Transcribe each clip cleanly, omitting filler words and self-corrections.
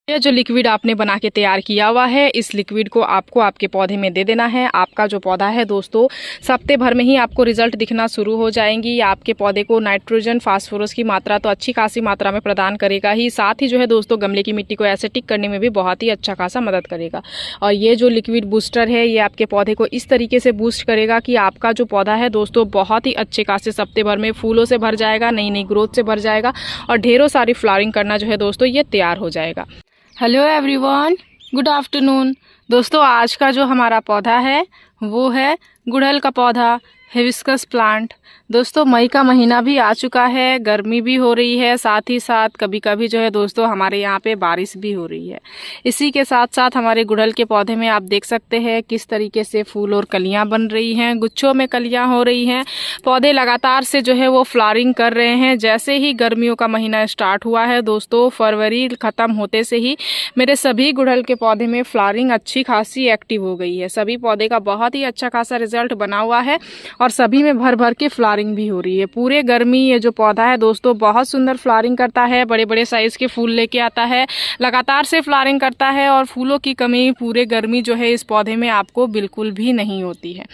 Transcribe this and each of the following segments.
ये जो लिक्विड आपने बना के तैयार किया हुआ है, इस लिक्विड को आपको आपके पौधे में दे देना है। आपका जो पौधा है दोस्तों, हफ्ते भर में ही आपको रिजल्ट दिखना शुरू हो जाएंगी। आपके पौधे को नाइट्रोजन फास्फोरस की मात्रा तो अच्छी खासी मात्रा में प्रदान करेगा ही, साथ ही जो है दोस्तों गमले की मिट्टी को एसिडिक करने में भी बहुत ही अच्छा खासा मदद करेगा। और ये जो लिक्विड बूस्टर है, ये आपके पौधे को इस तरीके से बूस्ट करेगा कि आपका जो पौधा है दोस्तों बहुत ही अच्छे खासे हफ्ते भर में फूलों से भर जाएगा, नई नई ग्रोथ से भर जाएगा और ढेरों सारी फ्लावरिंग करना जो है दोस्तों ये तैयार हो जाएगा। Hello everyone, good afternoon. दोस्तों आज का जो हमारा पौधा है वो है गुड़हल का पौधा, हिबिस्कस प्लांट। दोस्तों मई का महीना भी आ चुका है, गर्मी भी हो रही है, साथ ही साथ कभी कभी जो है दोस्तों हमारे यहाँ पे बारिश भी हो रही है। इसी के साथ साथ हमारे गुड़हल के पौधे में आप देख सकते हैं किस तरीके से फूल और कलियाँ बन रही हैं, गुच्छों में कलियाँ हो रही हैं। पौधे लगातार से जो है वो फ्लावरिंग कर रहे हैं। जैसे ही गर्मियों का महीना स्टार्ट हुआ है दोस्तों, फरवरी ख़त्म होते से ही मेरे सभी गुड़हल के पौधे में फ्लावरिंग अच्छी खासी एक्टिव हो गई है। सभी पौधे का बहुत ही अच्छा खासा रिजल्ट बना हुआ है और सभी में भर भर के फ्लावरिंग भी हो रही है। पूरे गर्मी ये जो पौधा है दोस्तों बहुत सुंदर फ्लावरिंग करता है, बड़े बड़े साइज के फूल लेके आता है, लगातार से फ्लावरिंग करता है और फूलों की कमी पूरे गर्मी जो है इस पौधे में आपको बिल्कुल भी नहीं होती है।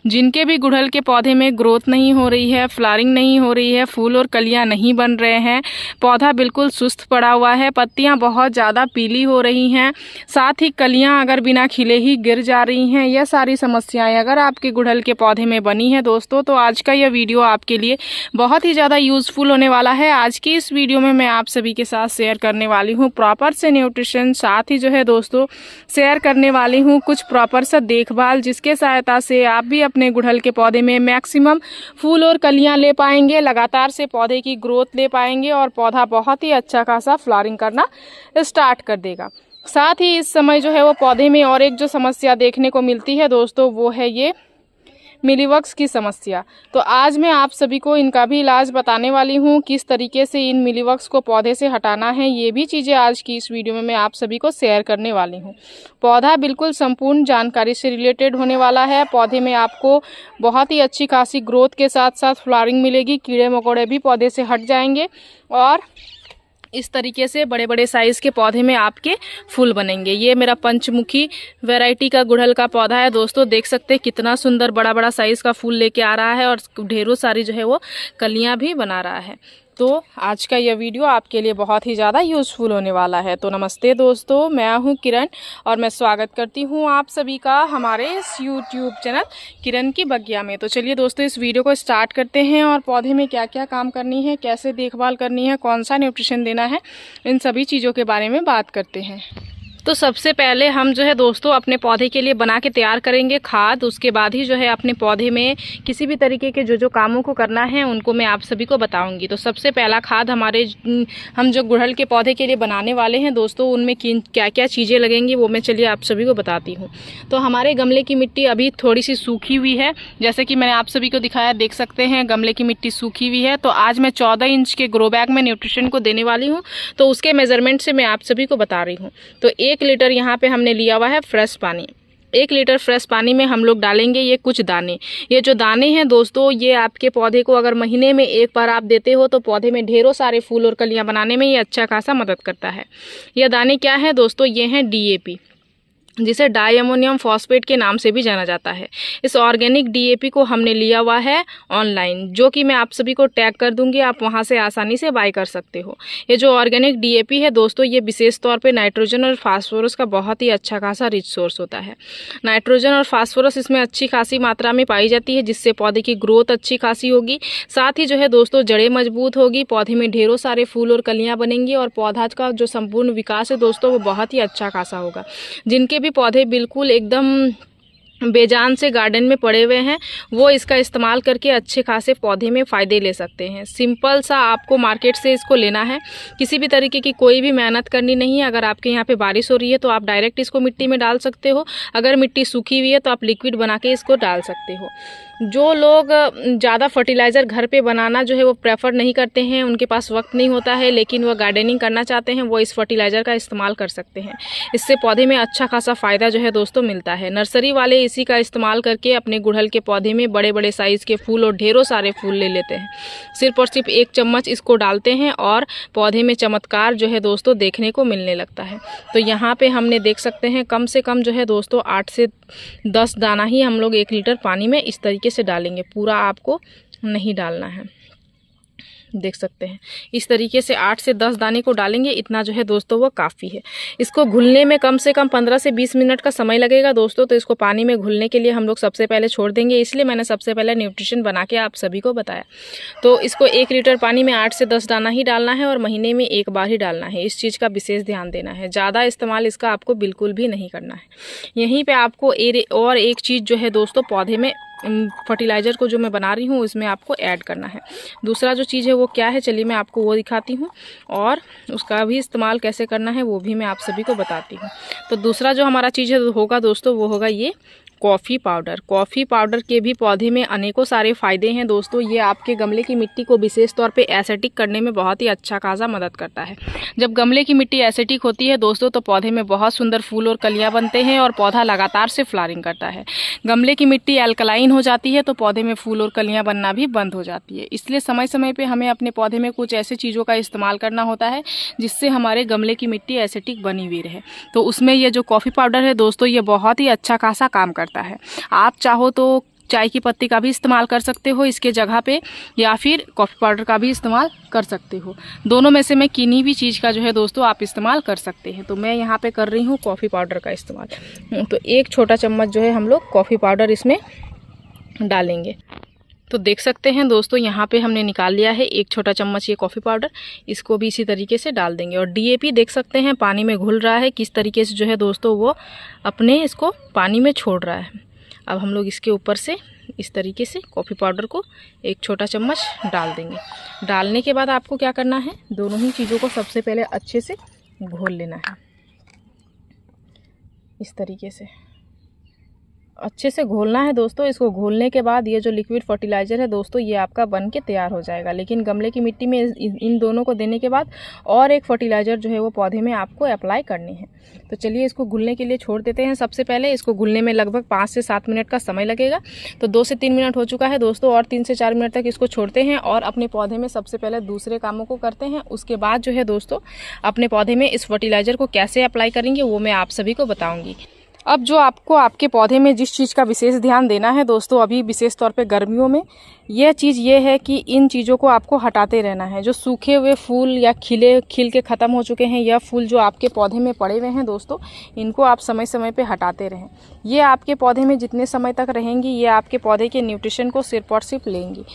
जिनके भी गुड़हल के पौधे में ग्रोथ नहीं हो रही है, फ्लावरिंग नहीं हो रही है, फूल और कलियां नहीं बन रहे हैं, पौधा बिल्कुल सुस्त पड़ा हुआ है, पत्तियां बहुत ज़्यादा पीली हो रही हैं, साथ ही कलियां अगर बिना खिले ही गिर जा रही हैं, यह सारी समस्याएं अगर आपके गुड़हल के पौधे में बनी है दोस्तों, तो आज का यह वीडियो आपके लिए बहुत ही ज़्यादा यूज़फुल होने वाला है। आज की इस वीडियो में मैं आप सभी के साथ शेयर करने वाली हूँ प्रॉपर से न्यूट्रिशन, साथ ही जो है दोस्तों शेयर करने वाली हूँ कुछ प्रॉपर सा देखभाल, जिसके सहायता से आप भी अपने गुड़हल के पौधे में मैक्सिमम फूल और कलियाँ ले पाएंगे, लगातार से पौधे की ग्रोथ ले पाएंगे और पौधा बहुत ही अच्छा खासा फ्लावरिंग करना स्टार्ट कर देगा। साथ ही इस समय जो है वो पौधे में और एक जो समस्या देखने को मिलती है दोस्तों, वो है ये मिलीबग्स की समस्या। तो आज मैं आप सभी को इनका भी इलाज बताने वाली हूँ, किस तरीके से इन मिलीबग्स को पौधे से हटाना है, ये भी चीज़ें आज की इस वीडियो में मैं आप सभी को शेयर करने वाली हूँ। पौधा बिल्कुल संपूर्ण जानकारी से रिलेटेड होने वाला है। पौधे में आपको बहुत ही अच्छी खासी ग्रोथ के साथ साथ फ्लावरिंग मिलेगी, कीड़े मकोड़े भी पौधे से हट जाएंगे और इस तरीके से बड़े बड़े साइज़ के पौधे में आपके फूल बनेंगे। ये मेरा पंचमुखी वैरायटी का गुड़हल का पौधा है दोस्तों, देख सकते हैं कितना सुंदर बड़ा बड़ा साइज़ का फूल लेके आ रहा है और ढेरों सारी जो है वो कलियां भी बना रहा है। तो आज का यह वीडियो आपके लिए बहुत ही ज़्यादा यूज़फुल होने वाला है। तो नमस्ते दोस्तों, मैं हूँ किरण और मैं स्वागत करती हूँ आप सभी का हमारे इस यूट्यूब चैनल किरण की बगिया में। तो चलिए दोस्तों इस वीडियो को स्टार्ट करते हैं और पौधे में क्या क्या काम करनी है, कैसे देखभाल करनी है, कौन सा न्यूट्रिशन देना है, इन सभी चीज़ों के बारे में बात करते हैं। तो सबसे पहले हम जो है दोस्तों अपने पौधे के लिए बना के तैयार करेंगे खाद। उसके बाद ही जो है अपने पौधे में किसी भी तरीके के जो कामों को करना है उनको मैं आप सभी को बताऊंगी। तो सबसे पहला खाद हम जो गुड़हल के पौधे के लिए बनाने वाले हैं दोस्तों, उनमें क्या क्या चीज़ें लगेंगी वो मैं चलिए आप सभी को बताती हूँ। तो हमारे गमले की मिट्टी अभी थोड़ी सी सूखी हुई है, जैसे कि मैंने आप सभी को दिखाया, देख सकते हैं गमले की मिट्टी सूखी हुई है। तो आज मैं 14 इंच के ग्रो बैग में न्यूट्रिशन को देने वाली हूँ, तो उसके मेजरमेंट से मैं आप सभी को बता रही हूँ। तो 1 लीटर यहाँ पे हमने लिया हुआ है फ्रेश पानी। 1 लीटर फ्रेश पानी में हम लोग डालेंगे ये कुछ दाने। ये जो दाने हैं दोस्तों, ये आपके पौधे को अगर महीने में एक बार आप देते हो तो पौधे में ढेरों सारे फूल और कलियां बनाने में ये अच्छा खासा मदद करता है। ये दाने क्या है दोस्तों, ये हैं DAP, जिसे डाई अमोनियम फॉस्फेट के नाम से भी जाना जाता है। इस ऑर्गेनिक DAP को हमने लिया हुआ है ऑनलाइन, जो कि मैं आप सभी को टैग कर दूंगी, आप वहां से आसानी से बाय कर सकते हो। ये जो ऑर्गेनिक DAP है दोस्तों, ये विशेष तौर पे नाइट्रोजन और फास्फोरस का बहुत ही अच्छा खासा रिच सोर्स होता है। नाइट्रोजन और फास्फोरस इसमें अच्छी खासी मात्रा में पाई जाती है, जिससे पौधे की ग्रोथ अच्छी खासी होगी, साथ ही जो है दोस्तों जड़ें मजबूत होगी, पौधे में ढेरों सारे फूल और कलियाँ बनेंगी और पौधा का जो संपूर्ण विकास है दोस्तों वो बहुत ही अच्छा खासा होगा। जिनके पौधे बिल्कुल एकदम बेजान से गार्डन में पड़े हुए हैं, वो इसका इस्तेमाल करके अच्छे खासे पौधे में फ़ायदे ले सकते हैं। सिंपल सा आपको मार्केट से इसको लेना है, किसी भी तरीके की कोई भी मेहनत करनी नहीं है। अगर आपके यहाँ पे बारिश हो रही है तो आप डायरेक्ट इसको मिट्टी में डाल सकते हो, अगर मिट्टी सूखी हुई है तो आप लिक्विड बना के इसको डाल सकते हो। जो लोग ज़्यादा फर्टिलाइज़र घर पे बनाना जो है वो प्रेफर नहीं करते हैं, उनके पास वक्त नहीं होता है, लेकिन वो गार्डनिंग करना चाहते हैं, वो इस फर्टिलाइज़र का इस्तेमाल कर सकते हैं। इससे पौधे में अच्छा खासा फ़ायदा जो है दोस्तों मिलता है। नर्सरी वाले इसी का इस्तेमाल करके अपने गुड़हल के पौधे में बड़े बड़े साइज़ के फूल और ढेरों सारे फूल ले लेते हैं। सिर्फ और सिर्फ 1 चम्मच इसको डालते हैं और पौधे में चमत्कार जो है दोस्तों देखने को मिलने लगता है। तो यहाँ पे हमने देख सकते हैं कम से कम जो है दोस्तों 8 से 10 दाना ही हम लोग 1 लीटर पानी में इस तरीके से डालेंगे, पूरा आपको नहीं डालना है। देख सकते हैं इस तरीके से 8 से 10 दाने को डालेंगे, इतना जो है दोस्तों वो काफ़ी है। इसको घुलने में कम से कम 15 से 20 मिनट का समय लगेगा दोस्तों। तो इसको पानी में घुलने के लिए हम लोग सबसे पहले छोड़ देंगे, इसलिए मैंने सबसे पहले न्यूट्रिशन बना के आप सभी को बताया। तो इसको 1 लीटर पानी में 8 से 10 दाना ही डालना है और महीने में 1 बार ही डालना है। इस चीज़ का विशेष ध्यान देना है, ज़्यादा इस्तेमाल इसका आपको बिल्कुल भी नहीं करना है। यहीं पर आपको और एक चीज़ जो है दोस्तों पौधे में फर्टिलाइज़र को जो मैं बना रही हूँ उसमें आपको ऐड करना है। दूसरा जो चीज़ है वो क्या है, चलिए मैं आपको वो दिखाती हूँ और उसका भी इस्तेमाल कैसे करना है वो भी मैं आप सभी को बताती हूँ। तो दूसरा जो हमारा चीज़ होगा दोस्तों वो होगा ये कॉफ़ी पाउडर। कॉफ़ी पाउडर के भी पौधे में अनेकों सारे फ़ायदे हैं दोस्तों। ये आपके गमले की मिट्टी को विशेष तौर पे एसिडिक करने में बहुत ही अच्छा खासा मदद करता है। जब गमले की मिट्टी एसिडिक होती है दोस्तों तो पौधे में बहुत सुंदर फूल और कलियां बनते हैं और पौधा लगातार से फ्लावरिंग करता है। गमले की मिट्टी एल्कलाइन हो जाती है तो पौधे में फूल और कलियां बनना भी बंद हो जाती है। इसलिए समय समय पर हमें अपने पौधे में कुछ ऐसी चीज़ों का इस्तेमाल करना होता है जिससे हमारे गमले की मिट्टी एसिडिक बनी हुई रहे। तो उसमें ये जो कॉफ़ी पाउडर है दोस्तों ये बहुत ही अच्छा खासा काम करता है। आप चाहो तो चाय की पत्ती का भी इस्तेमाल कर सकते हो इसके जगह पे, या फिर कॉफ़ी पाउडर का भी इस्तेमाल कर सकते हो। दोनों में से मैं किन्हीं भी चीज़ का जो है दोस्तों आप इस्तेमाल कर सकते हैं। तो मैं यहाँ पे कर रही हूँ कॉफ़ी पाउडर का इस्तेमाल। तो 1 छोटा चम्मच जो है हम लोग कॉफ़ी पाउडर इसमें डालेंगे। तो देख सकते हैं दोस्तों यहाँ पे हमने निकाल लिया है 1 छोटा चम्मच ये कॉफ़ी पाउडर। इसको भी इसी तरीके से डाल देंगे। और DAP देख सकते हैं पानी में घुल रहा है, किस तरीके से जो है दोस्तों वो अपने इसको पानी में छोड़ रहा है। अब हम लोग इसके ऊपर से इस तरीके से कॉफ़ी पाउडर को 1 छोटा चम्मच डाल देंगे। डालने के बाद आपको क्या करना है, दोनों ही चीज़ों को सबसे पहले अच्छे से घोल लेना है। इस तरीके से अच्छे से घोलना है दोस्तों। इसको घोलने के बाद ये जो लिक्विड फर्टिलाइज़र है दोस्तों ये आपका बन के तैयार हो जाएगा। लेकिन गमले की मिट्टी में इन दोनों को देने के बाद और एक फर्टिलाइज़र जो है वो पौधे में आपको अप्लाई करनी है। तो चलिए इसको घुलने के लिए छोड़ देते हैं। सबसे पहले इसको घुलने में लगभग 5 से 7 मिनट का समय लगेगा। तो 2 से 3 मिनट हो चुका है दोस्तों, और 3 से 4 मिनट तक इसको छोड़ते हैं और अपने पौधे में सबसे पहले दूसरे कामों को करते हैं। उसके बाद जो है दोस्तों अपने पौधे में इस फर्टिलाइज़र को कैसे अप्लाई करेंगे वो मैं आप सभी को बताऊँगी। अब जो आपको आपके पौधे में जिस चीज़ का विशेष ध्यान देना है दोस्तों, अभी विशेष तौर पे गर्मियों में यह चीज़ ये है कि इन चीज़ों को आपको हटाते रहना है। जो सूखे हुए फूल या खिल के ख़त्म हो चुके हैं या फूल जो आपके पौधे में पड़े हुए हैं दोस्तों, इनको आप समय समय पे हटाते रहें। ये आपके पौधे में जितने समय तक रहेंगी ये आपके पौधे के न्यूट्रिशन को सिर्फ और सिर्फ लेंगी।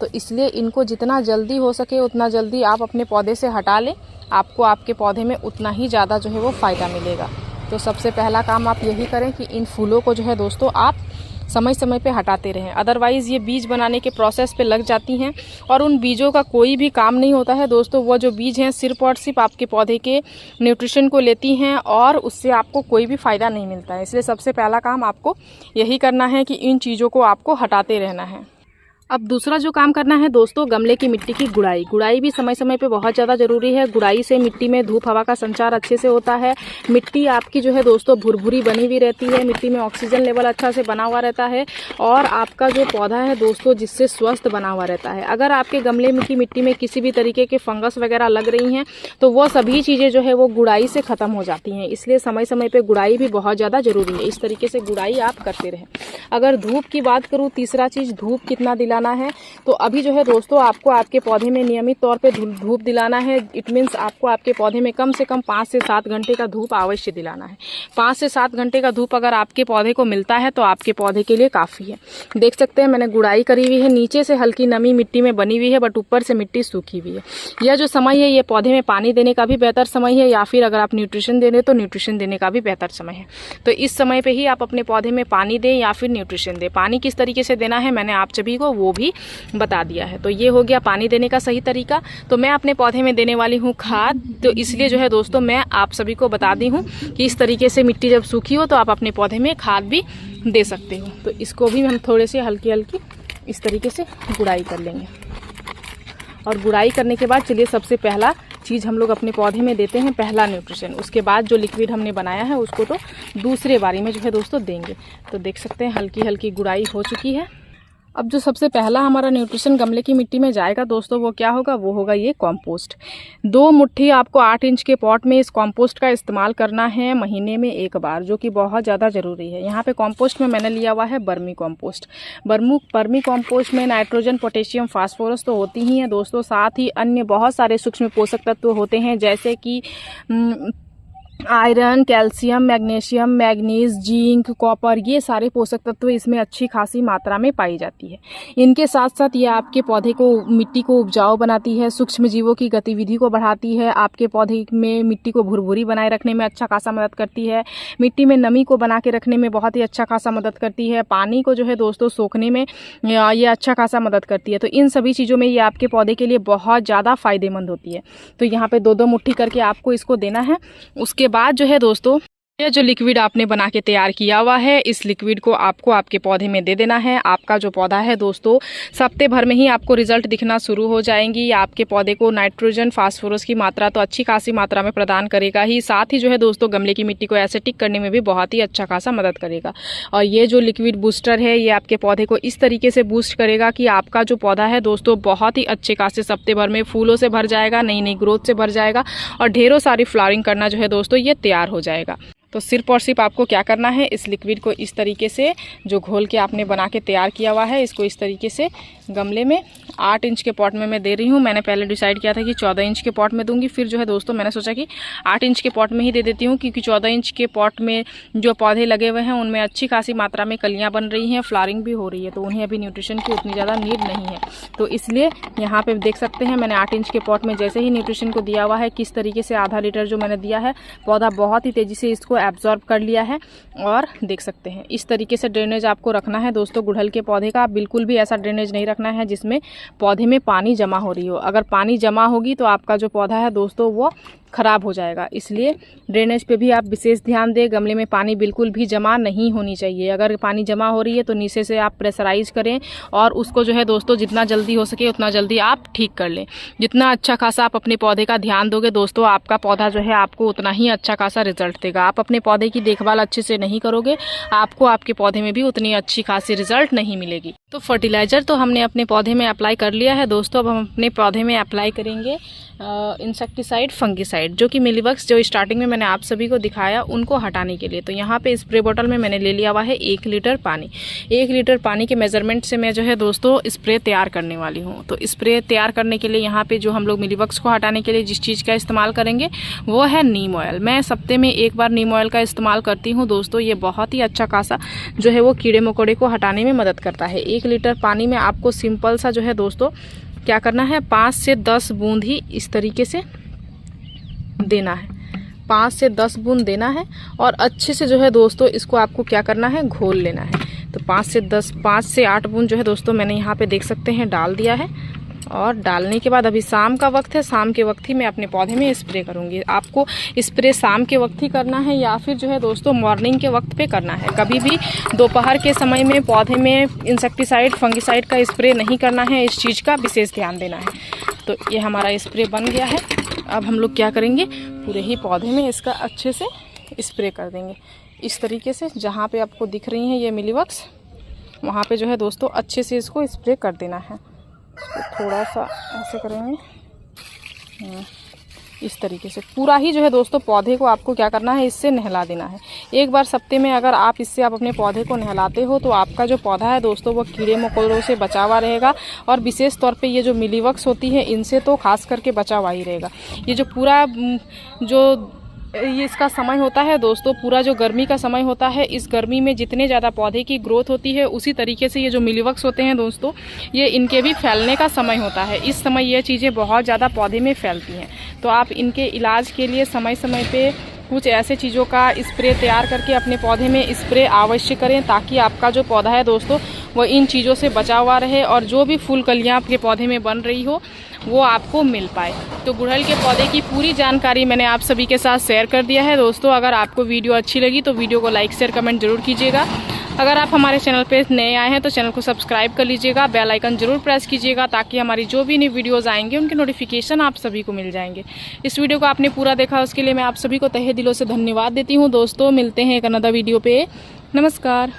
तो इसलिए इनको जितना जल्दी हो सके उतना जल्दी आप अपने पौधे से हटा लें, आपको आपके पौधे में उतना ही ज़्यादा जो है वो फ़ायदा मिलेगा। तो सबसे पहला काम आप यही करें कि इन फूलों को जो है दोस्तों आप समय समय पे हटाते रहें। अदरवाइज़ ये बीज बनाने के प्रोसेस पे लग जाती हैं और उन बीजों का कोई भी काम नहीं होता है दोस्तों। वो जो बीज हैं सिर्फ और सिर्फ आपके पौधे के न्यूट्रिशन को लेती हैं और उससे आपको कोई भी फ़ायदा नहीं मिलता है। इसलिए सबसे पहला काम आपको यही करना है कि इन चीज़ों को आपको हटाते रहना है। अब दूसरा जो काम करना है दोस्तों, गमले की मिट्टी की गुड़ाई भी समय समय पे बहुत ज़्यादा ज़रूरी है। गुड़ाई से मिट्टी में धूप हवा का संचार अच्छे से होता है। मिट्टी आपकी जो है दोस्तों भुरभुरी बनी हुई रहती है, मिट्टी में ऑक्सीजन लेवल अच्छा से बना हुआ रहता है और आपका जो पौधा है दोस्तों जिससे स्वस्थ बना हुआ रहता है। अगर आपके गमले में की मिट्टी में किसी भी तरीके के फंगस वगैरह लग रही हैं तो वो सभी चीज़ें जो है वो गुड़ाई से ख़त्म हो जाती हैं। इसलिए समय समय पर गुड़ाई भी बहुत ज़्यादा ज़रूरी है। इस तरीके से गुड़ाई आप करते रहें। अगर धूप की बात करूँ, तीसरा चीज़ धूप कितना दिलाना है, तो अभी जो है दोस्तों आपको आपके पौधे में नियमित तौर पे धूप दिलाना है। इट मीन्स आपको आपके पौधे में कम से कम 5 से 7 घंटे का धूप अवश्य दिलाना है। 5 से 7 घंटे का धूप अगर आपके पौधे को मिलता है तो आपके पौधे के लिए काफ़ी है। देख सकते हैं मैंने गुड़ाई करी हुई है, नीचे से हल्की नमी मिट्टी में बनी हुई है बट ऊपर से मिट्टी सूखी हुई है। यह जो समय है ये पौधे में पानी देने का भी बेहतर समय है, या फिर अगर आप न्यूट्रिशन दे रहे तो न्यूट्रिशन देने का भी बेहतर समय है। तो इस समय पर ही आप अपने पौधे में पानी दें या फिर न्यूट्रिशन दे। पानी किस तरीके से देना है मैंने आप सभी को वो भी बता दिया है। तो ये हो गया पानी देने का सही तरीका। तो मैं अपने पौधे में देने वाली हूँ खाद, तो इसलिए जो है दोस्तों मैं आप सभी को बता दी हूँ कि इस तरीके से मिट्टी जब सूखी हो तो आप अपने पौधे में खाद भी दे सकते हो। तो इसको भी हम थोड़े से हल्की हल्की इस तरीके से गुड़ाई कर लेंगे। और गुड़ाई करने के बाद चलिए सबसे पहला चीज़ हम लोग अपने पौधे में देते हैं पहला न्यूट्रिशन। उसके बाद जो लिक्विड हमने बनाया है उसको तो दूसरे बारी में जो है दोस्तों देंगे। तो देख सकते हैं हल्की हल्की गुड़ाई हो चुकी है। अब जो सबसे पहला हमारा न्यूट्रिशन गमले की मिट्टी में जाएगा दोस्तों वो क्या होगा, वो होगा ये कॉम्पोस्ट। 2 मुट्ठी आपको 8 इंच के पॉट में इस कॉम्पोस्ट का इस्तेमाल करना है महीने में 1 बार, जो कि बहुत ज़्यादा ज़रूरी है। यहाँ पे कॉम्पोस्ट में मैंने लिया हुआ है बर्मी कॉम्पोस्ट। बर्मी कॉम्पोस्ट में नाइट्रोजन, पोटेशियम, फास्फोरस तो होती ही है दोस्तों, साथ ही अन्य बहुत सारे सूक्ष्म पोषक तत्व होते हैं जैसे कि iron, calcium, magnesium, manganese, zinc, copper, ये सारे पोषक तत्व इसमें अच्छी खासी मात्रा में पाई जाती है। इनके साथ साथ ये आपके पौधे को, मिट्टी को उपजाऊ बनाती है, सूक्ष्म जीवों की गतिविधि को बढ़ाती है, आपके पौधे में मिट्टी को भुरभुरी बनाए रखने में अच्छा खासा मदद करती है, मिट्टी में नमी को बना के रखने में बहुत ही अच्छा खासा मदद करती है, पानी को जो है दोस्तों सोखने में ये अच्छा खासा मदद करती है। तो इन सभी चीज़ों में ये आपके पौधे के लिए बहुत ज़्यादा फायदेमंद होती है। तो यहाँ पे 2-2 मुट्ठी करके आपको इसको देना है। उसके बाद जो है दोस्तों ये जो लिक्विड आपने बना के तैयार किया हुआ है, इस लिक्विड को आपको आपके पौधे में दे देना है। आपका जो पौधा है दोस्तों हफ्ते भर में ही आपको रिजल्ट दिखना शुरू हो जाएंगी। आपके पौधे को नाइट्रोजन, फास्फोरस की मात्रा तो अच्छी खासी मात्रा में प्रदान करेगा ही, साथ ही जो है दोस्तों गमले की मिट्टी को एसिडिक करने में भी बहुत ही अच्छा खासा मदद करेगा। और ये जो लिक्विड बूस्टर है ये आपके पौधे को इस तरीके से बूस्ट करेगा कि आपका जो पौधा है दोस्तों बहुत ही अच्छे खासे हफ्ते भर में फूलों से भर जाएगा, नई नई ग्रोथ से भर जाएगा और ढेरों सारी फ्लावरिंग करना जो है दोस्तों ये तैयार हो जाएगा। तो सिर्फ और सिर्फ आपको क्या करना है, इस लिक्विड को इस तरीके से जो घोल के आपने बना के तैयार किया हुआ है इसको इस तरीके से गमले में 8 इंच के पॉट में मैं दे रही हूँ। मैंने पहले डिसाइड किया था कि 14 इंच के पॉट में दूंगी, फिर जो है दोस्तों मैंने सोचा कि 8 इंच के पॉट में ही दे देती हूँ, क्योंकि 14 इंच के पॉट में जो पौधे लगे हुए हैं उनमें अच्छी खासी मात्रा में कलियाँ बन रही हैं, फ्लावरिंग भी हो रही है, तो उन्हें अभी न्यूट्रिशन की उतनी ज़्यादा नीड नहीं है। तो इसलिए यहाँ पर देख सकते हैं मैंने 8 इंच के पॉट में जैसे ही न्यूट्रिशन को दिया हुआ है, किस तरीके से आधा लीटर जो मैंने दिया है, पौधा बहुत ही तेज़ी से इसको एब्जॉर्ब कर लिया है। और देख सकते हैं इस तरीके से ड्रेनेज आपको रखना है दोस्तों गुड़हल के पौधे का। बिल्कुल भी ऐसा ड्रेनेज नहीं रखना है जिसमें पौधे में पानी जमा हो रही हो। अगर पानी जमा होगी तो आपका जो पौधा है दोस्तों वो खराब हो जाएगा। इसलिए ड्रेनेज पे भी आप विशेष ध्यान दें। गमले में पानी बिल्कुल भी जमा नहीं होनी चाहिए। अगर पानी जमा हो रही है तो नीचे से आप प्रेशराइज करें और उसको जो है दोस्तों जितना जल्दी हो सके उतना जल्दी आप ठीक कर लें। जितना अच्छा खासा आप अपने पौधे का ध्यान दोगे दोस्तों, आपका पौधा जो है आपको उतना ही अच्छा खासा रिजल्ट देगा। आप अपने पौधे की देखभाल अच्छे से नहीं करोगे, आपको आपके पौधे में भी उतनी अच्छी खासी रिजल्ट नहीं मिलेगी। तो फर्टिलाइजर तो हमने अपने पौधे में अप्लाई कर लिया है दोस्तों। अब हम अपने पौधे में अप्लाई करेंगे इंसेक्टिसाइड, फंगिसाइड, जो कि मिलीबग्स जो स्टार्टिंग में मैंने आप सभी को दिखाया उनको हटाने के लिए। तो यहाँ पे स्प्रे बोतल में मैंने ले लिया हुआ है 1 लीटर पानी। 1 लीटर पानी के मेजरमेंट से मैं जो है दोस्तों स्प्रे तैयार करने वाली हूँ। तो स्प्रे तैयार करने के लिए यहाँ पे जो हम लोग मिलीबग्स को हटाने के लिए जिस चीज़ का इस्तेमाल करेंगे वो है नीम ऑयल। मैं हफ्ते में 1 बार नीम ऑयल का इस्तेमाल करती हूँ दोस्तों। ये बहुत ही अच्छा खासा जो है वो कीड़े मकोड़े को हटाने में मदद करता है। 1 लीटर पानी में आपको सिंपल सा जो है दोस्तों क्या करना है, 5 से 10 बूंद ही इस तरीके से देना है। 5 से 10 बूंद देना है और अच्छे से जो है दोस्तों इसको आपको क्या करना है, घोल लेना है। तो 5 से 8 बूंद जो है दोस्तों मैंने यहाँ पे देख सकते हैं डाल दिया है। और डालने के बाद अभी शाम का वक्त है, शाम के वक्त ही मैं अपने पौधे में स्प्रे करूँगी। आपको स्प्रे शाम के वक्त ही करना है या फिर जो है दोस्तों मॉर्निंग के वक्त पे करना है। कभी भी दोपहर के समय में पौधे में इंसेक्टिसाइड, फंगिसाइड का स्प्रे नहीं करना है। इस चीज़ का विशेष ध्यान देना है। तो ये हमारा स्प्रे बन गया है। अब हम लोग क्या करेंगे, पूरे ही पौधे में इसका अच्छे से स्प्रे कर देंगे इस तरीके से। जहाँ पे आपको दिख रही हैं ये मिलीबग्स, वहाँ पे जो है दोस्तों अच्छे से इसको स्प्रे कर देना है। इसको थोड़ा सा ऐसे करेंगे इस तरीके से। पूरा ही जो है दोस्तों पौधे को आपको क्या करना है, इससे नहला देना है। 1 बार हफ्ते में अगर आप इससे आप अपने पौधे को नहलाते हो तो आपका जो पौधा है दोस्तों वो कीड़े मकोड़ों से बचा हुआ रहेगा। और विशेष तौर पे ये जो मिलीबग्स होती है इनसे तो खास करके बचा हुआ ही रहेगा। ये जो पूरा जो ये इसका समय होता है दोस्तों, पूरा जो गर्मी का समय होता है, इस गर्मी में जितने ज़्यादा पौधे की ग्रोथ होती है उसी तरीके से ये जो मिलीबग्स होते हैं दोस्तों, ये इनके भी फैलने का समय होता है। इस समय ये चीज़ें बहुत ज़्यादा पौधे में फैलती हैं। तो आप इनके इलाज के लिए समय समय पे कुछ ऐसे चीज़ों का स्प्रे तैयार करके अपने पौधे में स्प्रे अवश्य करें, ताकि आपका जो पौधा है दोस्तों वो इन चीज़ों से बचा हुआ रहे और जो भी फूल कलियाँ आपके पौधे में बन रही हो वो आपको मिल पाए। तो गुड़हल के पौधे की पूरी जानकारी मैंने आप सभी के साथ शेयर कर दिया है दोस्तों। अगर आपको वीडियो अच्छी लगी तो वीडियो को लाइक शेयर कमेंट जरूर कीजिएगा। अगर आप हमारे चैनल पे नए आए हैं तो चैनल को सब्सक्राइब कर लीजिएगा, बेल आइकन जरूर प्रेस कीजिएगा, ताकि हमारी जो भी नई वीडियोज़ आएंगे उनके नोटिफिकेशन आप सभी को मिल जाएंगे। इस वीडियो को आपने पूरा देखा उसके लिए मैं आप सभी को तहे दिलों से धन्यवाद देती हूँ दोस्तों। मिलते हैं एक अनदर वीडियो पे। नमस्कार।